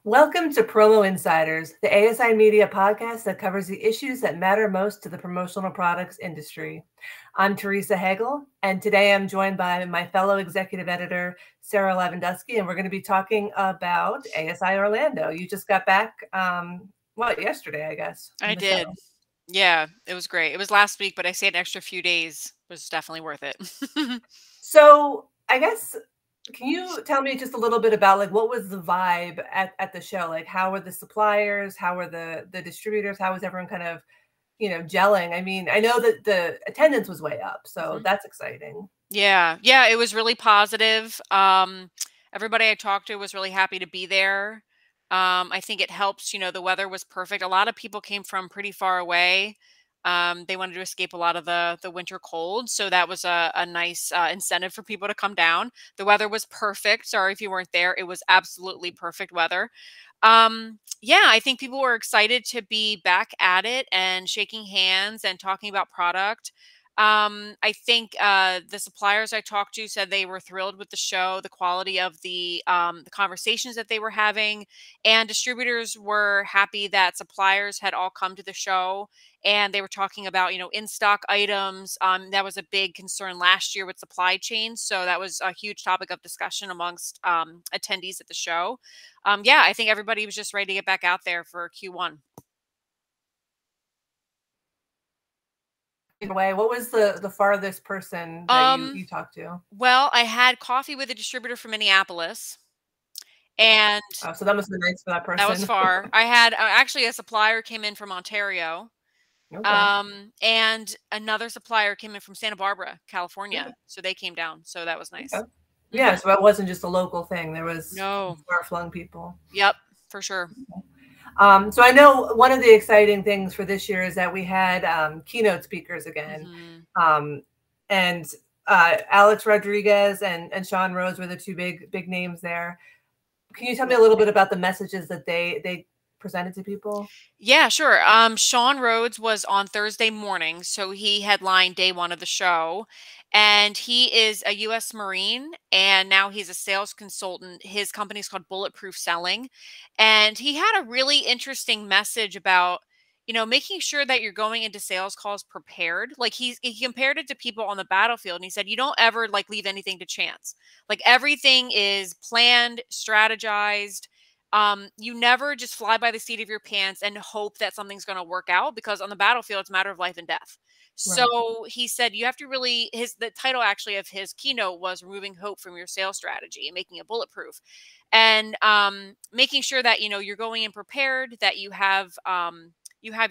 Welcome to Promo Insiders, the ASI Media podcast that covers the issues that matter most to the promotional products industry. I'm Teresa Hagel, and today I'm joined by my fellow executive editor, Sarah Lavandusky, and we're going to be talking about ASI Orlando. You just got back, yesterday, I guess. I did. Yeah, it was great. It was last week, but I stayed an extra few days. It was definitely worth it. So I guess, can you tell me just a little bit about like what was the vibe at the show? Like how were the suppliers? How were the distributors? How was everyone kind of, gelling? I mean, I know that the attendance was way up, so that's exciting. Yeah, it was really positive. Everybody I talked to was really happy to be there. I think it helps, the weather was perfect. A lot of people came from pretty far away. They wanted to escape a lot of the winter cold, so that was a nice incentive for people to come down. The weather was perfect. Sorry if you weren't there. It was absolutely perfect weather. Yeah, I think people were excited to be back at it and shaking hands and talking about product. I think the suppliers I talked to said they were thrilled with the show, the quality of the conversations that they were having, and distributors were happy that suppliers had all come to the show and they were talking about in stock items. That was a big concern last year with supply chains, so that was a huge topic of discussion amongst attendees at the show. Yeah, I think everybody was just ready to get back out there for Q1. Way, what was the farthest person that you talked to? Well, I had coffee with a distributor from Minneapolis, and Oh, so that must have been nice for that person. that was far. I had actually a supplier came in from Ontario, Okay. and another supplier came in from Santa Barbara, California. So they came down. So that was nice. Okay. Yeah, so that wasn't just a local thing. There was No. far-flung people. Yep, for sure. So I know one of the exciting things for this year is that we had keynote speakers again. And Alex Rodriguez and Sean Rhodes were the two big names there. Can you tell me a little bit about the messages that they presented to people? Yeah, sure. Sean Rhodes was on Thursday morning, so he headlined day one of the show. And he is a U.S. Marine, and now he's a sales consultant. His company's called Bulletproof Selling. And he had a really interesting message about, making sure that you're going into sales calls prepared. Like he compared it to people on the battlefield, and he said, you don't ever like leave anything to chance. Like everything is planned, strategized. You never just fly by the seat of your pants and hope that something's going to work out, because on the battlefield, it's a matter of life and death. Right. So he said you have to really, the title actually of his keynote was Removing Hope from Your Sales Strategy and Making It Bulletproof. And making sure that, you're going in prepared, that you have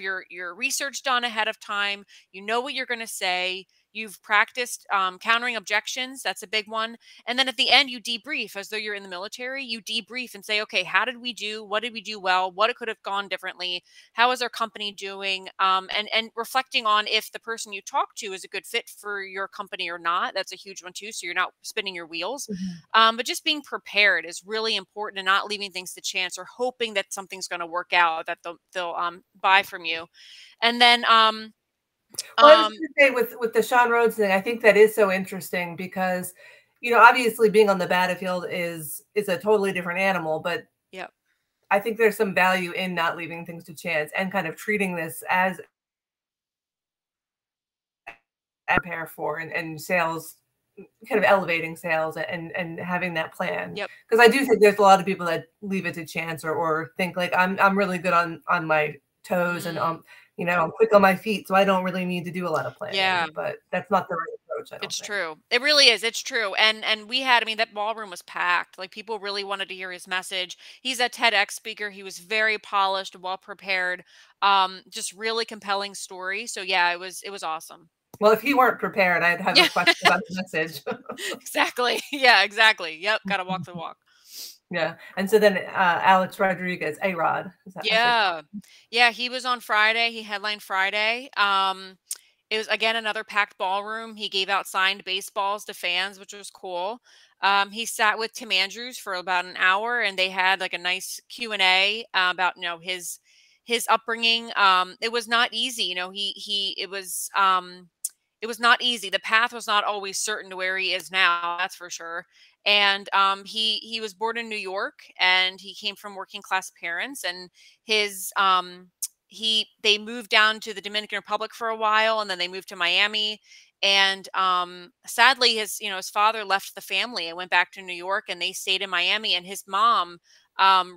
your research done ahead of time. You know what you're going to say. You've practiced countering objections. That's a big one. And then at the end, you debrief as though you're in the military. You debrief and say, okay, how did we do? What did we do well? What could have gone differently? How is our company doing? And reflecting on if the person you talk to is a good fit for your company or not. That's a huge one too. So you're not spinning your wheels. But just being prepared is really important, and not leaving things to chance or hoping that something's going to work out, that they'll buy from you. And then well, I was going to say with the Sean Rhodes thing, I think that is so interesting because, obviously being on the battlefield is a totally different animal, but yep. I think there's some value in not leaving things to chance and kind of treating this as prepare for and sales, kind of elevating sales and having that plan. Yep. Because I do think there's a lot of people that leave it to chance or think like I'm really good on my toes and I'm quick on my feet, so I don't really need to do a lot of planning. Yeah. But that's not the right approach, I don't It's think. true. It really is. It's true. And we had, I mean, that ballroom was packed. Like people really wanted to hear his message. He's a TEDx speaker. He was very polished, well prepared. Just really compelling story. So yeah, it was awesome. Well, if he weren't prepared, I'd have a question about the message. Exactly. Yeah, exactly. Yep. Got to walk the walk. Yeah. And so then Alex Rodriguez, A-Rod. Yeah. Yeah. He was on Friday. He headlined Friday. It was, again, another packed ballroom. He gave out signed baseballs to fans, which was cool. He sat with Tim Andrews for about an hour, and they had like a nice Q&A about, his upbringing. It was not easy. It was not easy. The path was not always certain to where he is now. That's for sure. And he was born in New York, and he came from working class parents, and his they moved down to the Dominican Republic for a while, and then they moved to Miami. And sadly, his father left the family and went back to New York, and they stayed in Miami. And his mom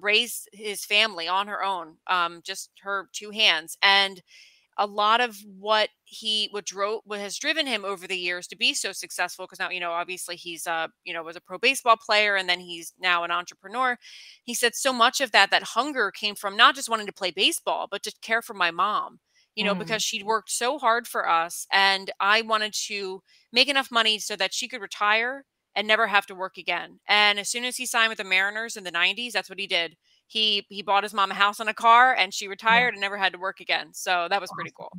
raised his family on her own, just her two hands. And a lot of what has driven him over the years to be so successful, because now, obviously he's was a pro baseball player, and then he's now an entrepreneur. He said so much of that hunger came from not just wanting to play baseball, but to care for my mom, because she'd worked so hard for us, and I wanted to make enough money so that she could retire and never have to work again. And as soon as he signed with the Mariners in the 90s, that's what he did. He bought his mom a house and a car, and she retired and never had to work again. So that was pretty cool.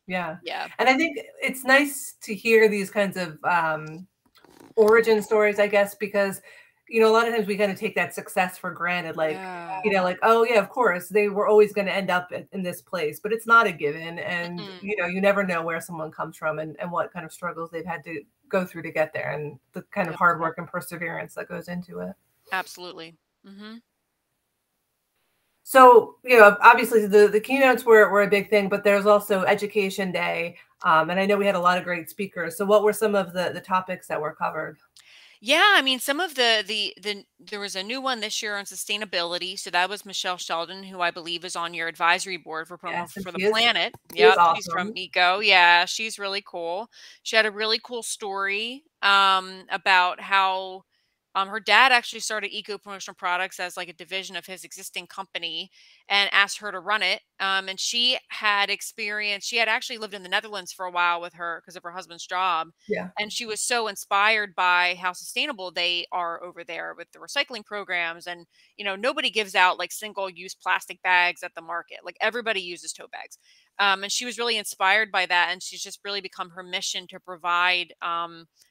Yeah. Yeah. And I think it's nice to hear these kinds of origin stories, I guess, because, a lot of times we kind of take that success for granted. Like, like, oh yeah, of course, they were always going to end up in this place, but it's not a given. And, you never know where someone comes from and what kind of struggles they've had to go through to get there, and the kind of hard work and perseverance that goes into it. Absolutely. Mm-hmm. So, obviously the keynotes were a big thing, but there's also Education Day. And I know we had a lot of great speakers. So what were some of the topics that were covered? Yeah, I mean, some of there was a new one this year on sustainability. So that was Michelle Sheldon, who I believe is on your advisory board for Promo for the Planet. Yep, she's from ECO. Yeah, she's really cool. She had a really cool story about how her dad actually started Eco Promotional Products as like a division of his existing company, and asked her to run it. And she had experience. She had actually lived in the Netherlands for a while with her because of her husband's job. Yeah. And she was so inspired by how sustainable they are over there with the recycling programs. And, nobody gives out like single use plastic bags at the market. Like everybody uses tote bags. And she was really inspired by that. And she's just really become her mission to provide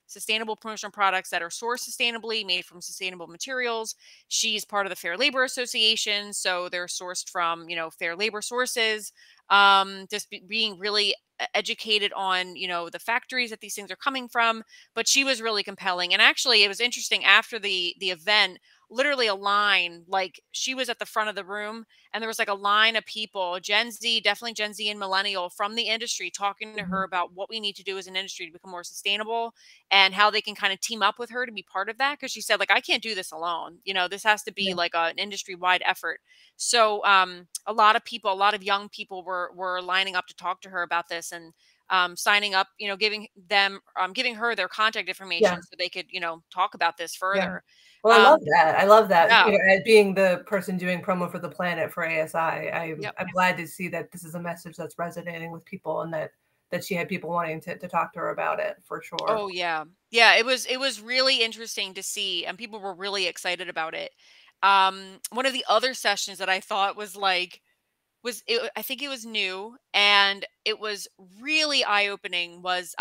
sustainable promotional products that are sourced sustainably, made from sustainable materials. She's part of the Fair Labor Association, so they're sourced from, fair labor sources. Being really educated on, the factories that these things are coming from. But she was really compelling. And actually, it was interesting after the event, literally a line, like she was at the front of the room, and there was like a line of people, definitely Gen Z and millennial from the industry, talking to her about what we need to do as an industry to become more sustainable, and how they can kind of team up with her to be part of that. Because she said, like, I can't do this alone. This has to be like an industry-wide effort. So a lot of young people were lining up to talk to her about this, and signing up, giving her their contact information so they could, talk about this further. Well, I love that. I love that. Yeah. As being the person doing promo for the Planet for ASI, I'm glad to see that this is a message that's resonating with people, and that she had people wanting to talk to her about it, for sure. Oh yeah. Yeah, it was really interesting to see, and people were really excited about it. One of the other sessions that I thought was like I think it was new, and it was really eye-opening, was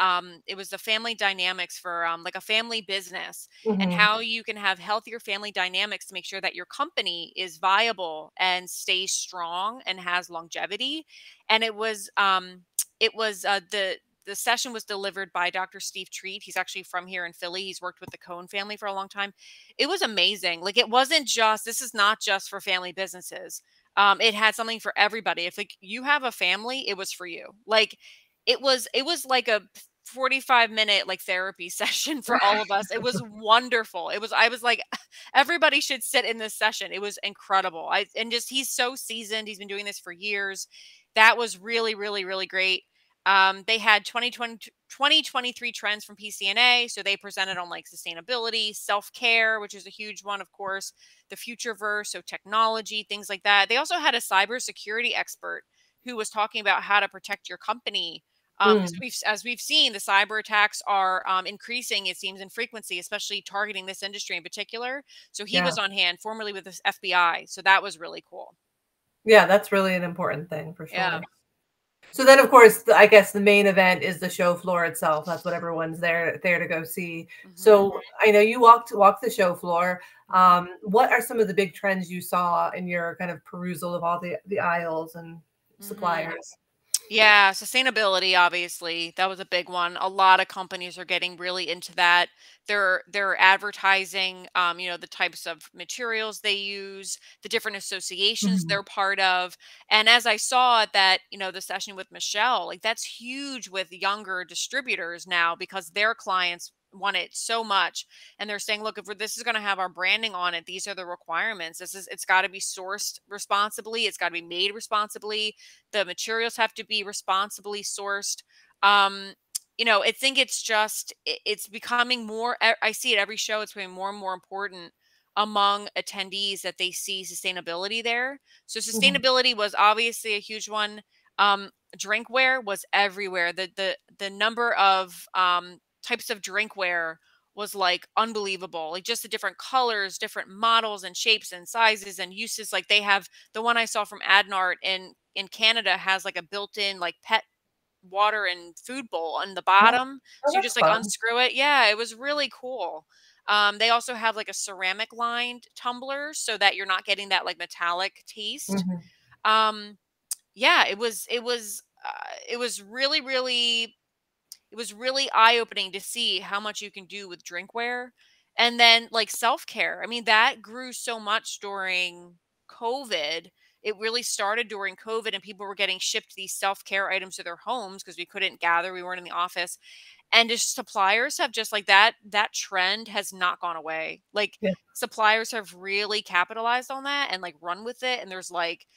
it was the family dynamics for like a family business, and how you can have healthier family dynamics to make sure that your company is viable and stays strong and has longevity. And the session was delivered by Dr. Steve Treat. He's actually from here in Philly. He's worked with the Cohen family for a long time. It was amazing. Like, this is not just for family businesses. It had something for everybody. If like you have a family, it was for you. Like it was like a 45-minute like therapy session for all of us. It was wonderful. I was like, everybody should sit in this session. It was incredible. He's so seasoned. He's been doing this for years. That was really, really, really great. They had 2023 trends from PCNA. So they presented on like sustainability, self-care, which is a huge one, of course, the future verse, so technology, things like that. They also had a cybersecurity expert who was talking about how to protect your company. As we've seen, the cyber attacks are increasing, it seems, in frequency, especially targeting this industry in particular. So he was on hand, formerly with the FBI. So that was really cool. Yeah, that's really an important thing, for sure. Yeah. So then, of course, I guess the main event is the show floor itself. That's what everyone's there to go see. So I know you walked the show floor. What are some of the big trends you saw in your kind of perusal of all the aisles and suppliers? Yeah, sustainability, obviously, that was a big one. A lot of companies are getting really into that. They're advertising, the types of materials they use, the different associations Mhm. they're part of. And as I saw at that, the session with Michelle, like that's huge with younger distributors now because their clients want it so much. And they're saying, look, if this is going to have our branding on it, these are the requirements. It's got to be sourced responsibly. It's got to be made responsibly. The materials have to be responsibly sourced. um I think it's just it's becoming more, I see it every show, it's becoming more and more important among attendees that they see sustainability there. So Mhm. sustainability was obviously a huge one. um Drinkware was everywhere. The number of types of drinkware was like unbelievable, like just the different colors, different models and shapes and sizes and uses. Like they have the one I saw from Adnart in Canada has like a built-in like pet water and food bowl on the Oh, bottom. oh, So you that's just like fun. unscrew it. Yeah, it was really cool. They also have like a ceramic lined tumbler so that you're not getting that like metallic taste. Mhm. Um, yeah, it was really eye-opening to see how much you can do with drinkware. And then like self-care, I mean, that grew so much during COVID. It really started during COVID, and people were getting shipped these self-care items to their homes because we couldn't gather, we weren't in the office. And just suppliers have just like that trend has not gone away. Like Yeah. suppliers have really capitalized on that and like run with it. And there's like,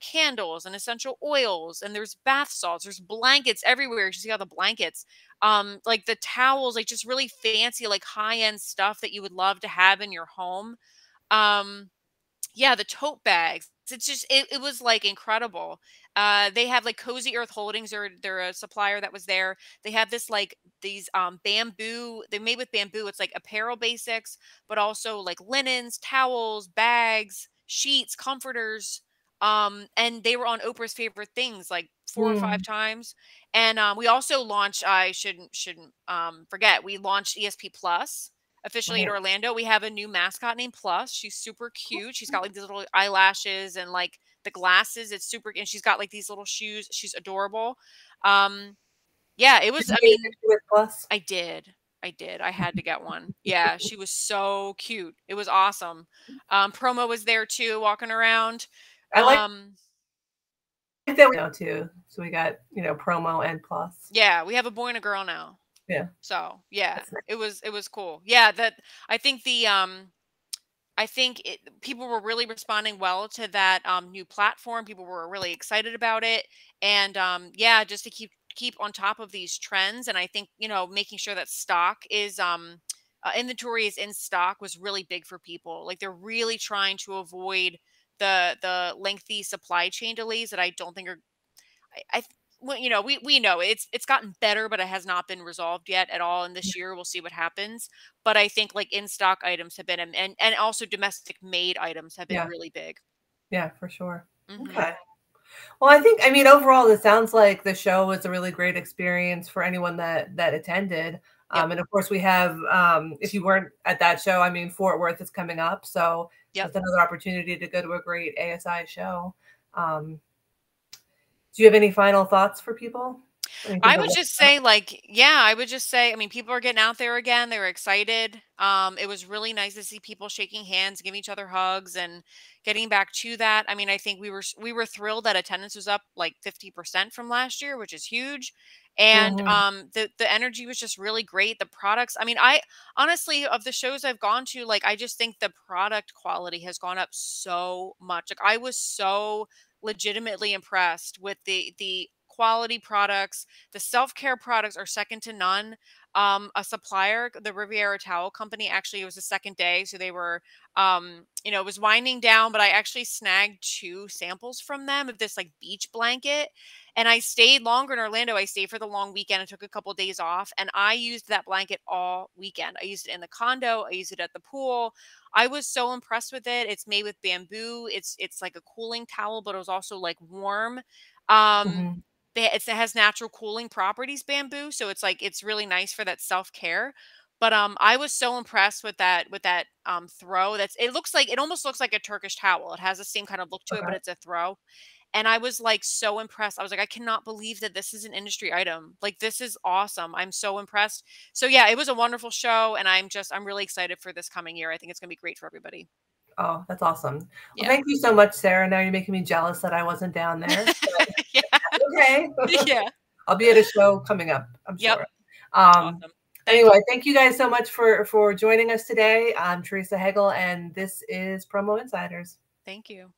candles and essential oils, and there's bath salts, there's blankets everywhere. You see all the blankets, like the towels, like just really fancy, like high-end stuff that you would love to have in your home. Um, yeah, the tote bags. It's just it was like incredible. They have like Cozy Earth Holdings, or they're a supplier that was there. They have this like these bamboo, they made with bamboo. It's like apparel basics, but also like linens, towels, bags, sheets, comforters. And they were on Oprah's favorite things like 4 or 5 Mm. times. And we also launched, I shouldn't forget, we launched ESP Plus officially in Right. Orlando. We have a new mascot named Plus. She's super cute. She's got like these little eyelashes and like the glasses. It's super, and she's got like these little shoes. She's adorable. Um, yeah, it Did was, you I get a mean, picture with Plus? I did. I did. I had to get one. Yeah, she was so cute. It was awesome. Promo was there too, walking around. I like Um, that we know too. So we got, promo and Plus. yeah, we have a boy and a girl now. Yeah, So yeah, that's nice. it was cool. Yeah, that I think people were really responding well to that new platform. People were really excited about it, and yeah, just to keep on top of these trends. And I think making sure that stock is inventory is in stock was really big for people. Like they're really trying to avoid the lengthy supply chain delays that I don't think are I well, we know it's gotten better, but it has not been resolved yet at all. And Yeah, this year, we'll see what happens. But I think like in stock items have been, and also domestic made items have been yeah, really big. yeah, for sure. Hmm. Okay. Well, I mean, overall, it sounds like the show was a really great experience for anyone that attended. Yep. And of course, we have, if you weren't at that show, I mean, Fort Worth is coming up, so Yep. that's another opportunity to go to a great ASI show. Um, do you have any final thoughts for people? Anything I to would look just up? say, like, yeah, I would just say, I mean, people are getting out there again. They were excited. It was really nice to see people shaking hands, giving each other hugs, and getting back to that. I mean, I think we were thrilled that attendance was up like 50% from last year, which is huge. And Mhm. the energy was just really great. The products, I mean, I honestly, of the shows I've gone to, like, I just think the product quality has gone up so much. Like, I was so legitimately impressed with the quality products. The self-care products are second to none. A supplier, the Riviera Towel Company, actually, it was the second day, so they were, it was winding down, but I actually snagged 2 samples from them of this like beach blanket, and I stayed longer in Orlando. I stayed for the long weekend. I took a couple days off, and I used that blanket all weekend. I used it in the condo. I used it at the pool. I was so impressed with it. It's made with bamboo. It's like a cooling towel, but it was also like warm. Um, Mhm. it has natural cooling properties, bamboo, so it's like it's really nice for that self-care. But I was so impressed with that throw. It almost looks like a Turkish towel. It has the same kind of look to it, but Okay. it's a throw. And I was like so impressed. I was like, I cannot believe that this is an industry item. Like, this is awesome. I'm so impressed. So yeah, it was a wonderful show. And I'm really excited for this coming year. I think it's going to be great for everybody. Oh, that's awesome. Well, Yeah. thank you so much, Sarah. Now you're making me jealous that I wasn't down there. Yeah. Okay. Yeah. I'll be at a show coming up, I'm Yep. sure. Awesome. Anyway, thank you guys so much for joining us today. I'm Teresa Hegel, and this is Promo Insiders. Thank you.